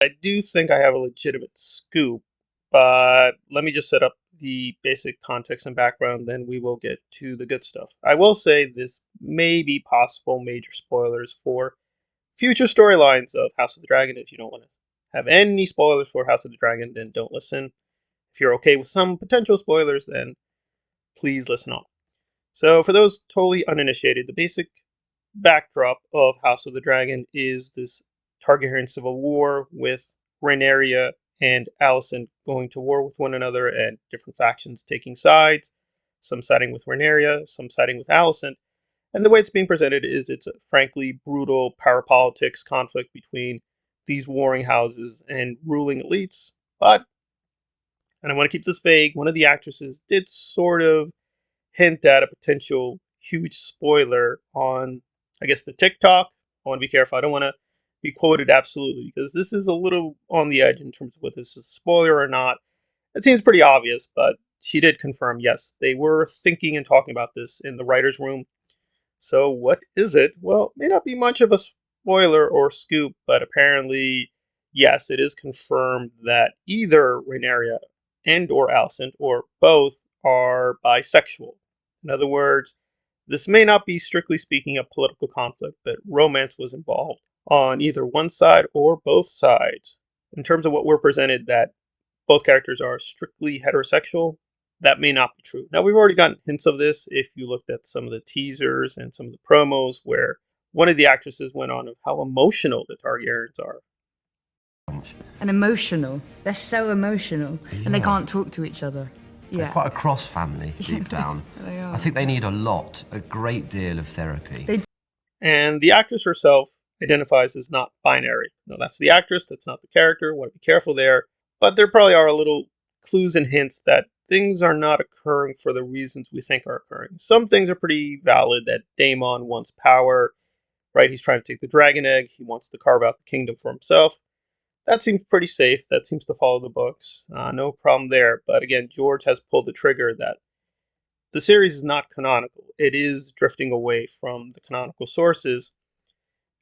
I do think I have a legitimate scoop, but let me just set up the basic context and background, then we will get to the good stuff. I will say this may be possible major spoilers for future storylines of House of the Dragon. If you don't want to have any spoilers for House of the Dragon, then don't listen. If you're okay with some potential spoilers, then please listen on. So, for those totally uninitiated, the basic backdrop of House of the Dragon is this Targaryen civil war with Rhaenyra and Alicent going to war with one another and different factions taking sides, some siding with Rhaenyra, some siding with Alicent. And the way it's being presented is it's a frankly brutal power politics conflict between these warring houses and ruling elites. But, and I want to keep this vague, one of the actresses did sort of hint at a potential huge spoiler on, I guess, the TikTok. I want to be careful. I don't want to be quoted absolutely because this is a little on the edge in terms of whether this is a spoiler or not. It seems pretty obvious, but she did confirm yes, they were thinking and talking about this in the writer's room. So, what is it? Well, it may not be much of a spoiler or scoop, but apparently, yes, it is confirmed that either Rhaenyra and or Alicent or both are bisexual. In other words, this may not be strictly speaking a political conflict, but romance was involved on either one side or both sides. In terms of what we're presented, that both characters are strictly heterosexual, that may not be true. Now, we've already gotten hints of this if you looked at some of the teasers and some of the promos where one of the actresses went on of how emotional the Targaryens are. And emotional. They're so emotional. Yeah. And they can't talk to each other. They're quite a cross family, deep down. They are. I think they need a great deal of therapy. And the actress herself identifies as not binary. No, that's the actress, that's not the character. Want to be careful there. But there probably are a little clues and hints that things are not occurring for the reasons we think are occurring. Some things are pretty valid, that Daemon wants power, right? He's trying to take the dragon egg. He wants to carve out the kingdom for himself. That seems pretty safe. That seems to follow the books. No problem there. But again, George has pulled the trigger that the series is not canonical. It is drifting away from the canonical sources.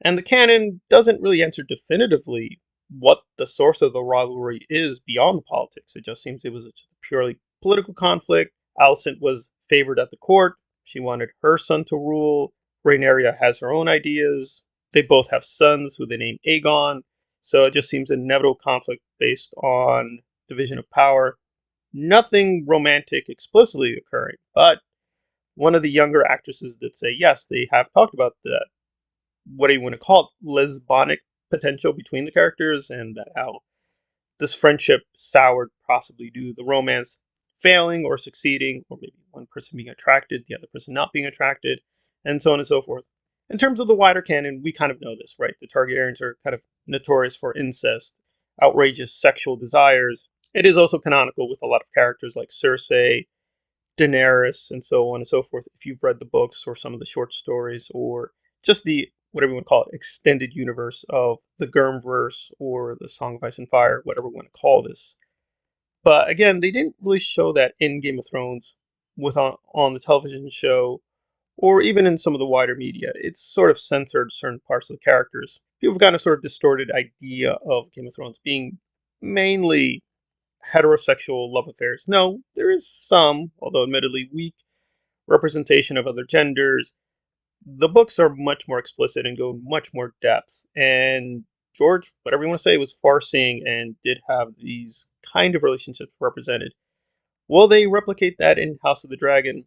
And the canon doesn't really answer definitively what the source of the rivalry is beyond the politics. It just seems it was a purely political conflict. Alicent was favored at the court. She wanted her son to rule. Rhaenyra has her own ideas. They both have sons who they name Aegon. So it just seems an inevitable conflict based on division of power. Nothing romantic explicitly occurring, but one of the younger actresses did say yes, they have talked about that, what do you want to call it, lesbonic potential between the characters, and that how this friendship soured possibly due to the romance failing or succeeding, or maybe one person being attracted, the other person not being attracted, and so on and so forth. In terms of the wider canon, we kind of know this, right? The Targaryens are kind of notorious for incest, outrageous sexual desires. It is also canonical with a lot of characters like Cersei, Daenerys, and so on and so forth. If you've read the books or some of the short stories, or just the whatever you want to call it, extended universe of the Gurmverse or the Song of Ice and Fire, whatever we want to call this. But again, they didn't really show that in Game of Thrones with on the television show or even in some of the wider media. It's sort of censored certain parts of the characters. People have gotten a sort of distorted idea of Game of Thrones being mainly heterosexual love affairs. No, there is some, although admittedly weak, representation of other genders. The books are much more explicit and go much more depth. And George, whatever you want to say, was far-seeing and did have these kind of relationships represented. Will they replicate that in House of the Dragon?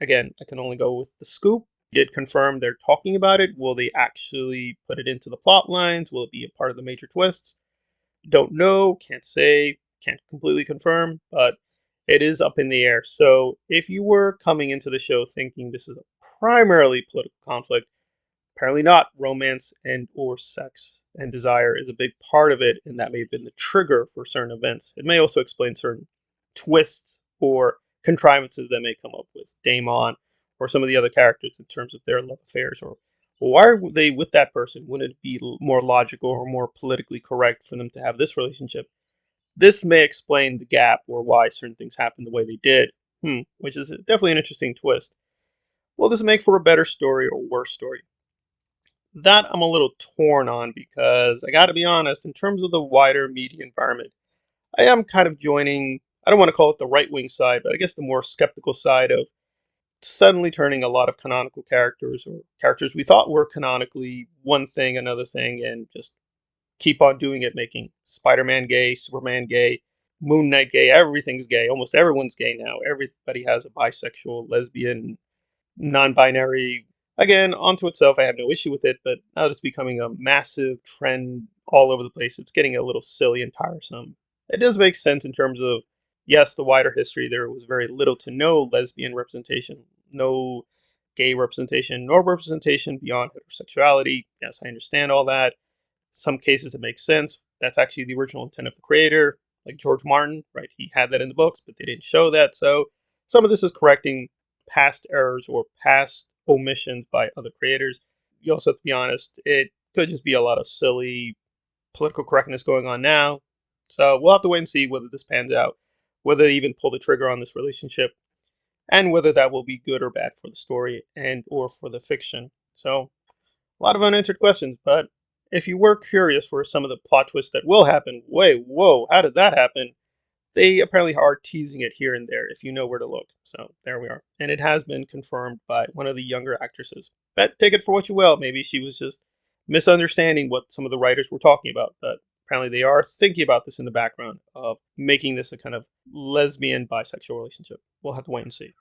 Again, I can only go with the scoop. They did confirm they're talking about it. Will they actually put it into the plot lines? Will it be a part of the major twists? Don't know, can't say, can't completely confirm, but it is up in the air. So if you were coming into the show thinking this is a primarily political conflict, apparently not. Romance and or sex and desire is a big part of it, and that may have been the trigger for certain events. It may also explain certain twists or contrivances that may come up with Daemon or some of the other characters in terms of their love affairs, or why are they with that person? Wouldn't it be more logical or more politically correct for them to have this relationship? This may explain the gap or why certain things happened the way they did, which is definitely an interesting twist. Will this make for a better story or worse story? That I'm a little torn on because I gotta be honest, in terms of the wider media environment, I am kind of joining, I don't want to call it the right wing side, but I guess the more skeptical side of suddenly turning a lot of canonical characters or characters we thought were canonically one thing, another thing, and just keep on doing it, making Spider-Man gay, Superman gay, Moon Knight gay, everything's gay. Almost everyone's gay now. Everybody has a bisexual, lesbian, non-binary. Again, onto itself, I have no issue with it, but now that it's becoming a massive trend all over the place, it's getting a little silly and tiresome. It does make sense in terms of, yes, the wider history. There was very little to no lesbian representation, no gay representation, nor representation beyond heterosexuality. Yes, I understand all that. Some cases it makes sense. That's actually the original intent of the creator, like George Martin, right? He had that in the books, but they didn't show that. So some of this is correcting past errors or past omissions by other creators. You also have to be honest, it could just be a lot of silly political correctness going on now. So we'll have to wait and see whether this pans out, whether they even pull the trigger on this relationship, and whether that will be good or bad for the story and or for the fiction. So a lot of unanswered questions, but if you were curious for some of the plot twists that will happen, wait, whoa, how did that happen? They apparently are teasing it here and there if you know where to look. So there we are. And it has been confirmed by one of the younger actresses. But take it for what you will. Maybe she was just misunderstanding what some of the writers were talking about. But apparently they are thinking about this in the background of making this a kind of lesbian bisexual relationship. We'll have to wait and see.